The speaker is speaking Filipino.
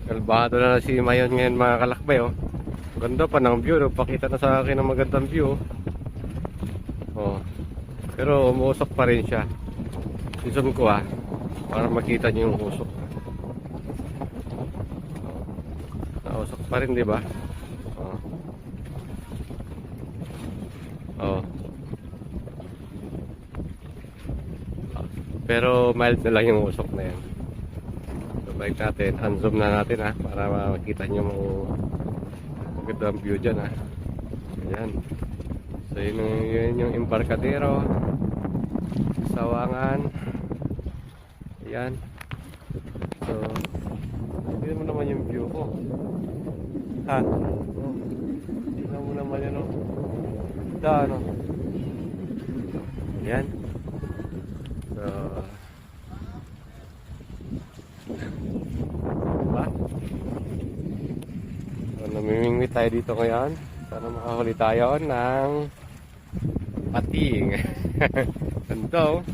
Kalbado na si Mayon ngayon mga kalakbay, oh. Ganda pa ng view, no? Pakita na sa akin ng magandang view, oh. Pero umuusok pa rin siya. Susun ko, para makita niyo yung usok. Nausok pa rin, di ba? Oh. Oh. Pero mild na lang yung usok na yan. So balik natin, unzoom na natin, para makita nyo magandang view dyan, ayan. So yun yung Embarcadero, Sawangan, ayan. So tignan mo naman yung view ko, tignan mo naman yan, ganda, ayan. So diba? So namimingwit tayo dito ngayon. Sana makahuli tayo ng pating. Ganito.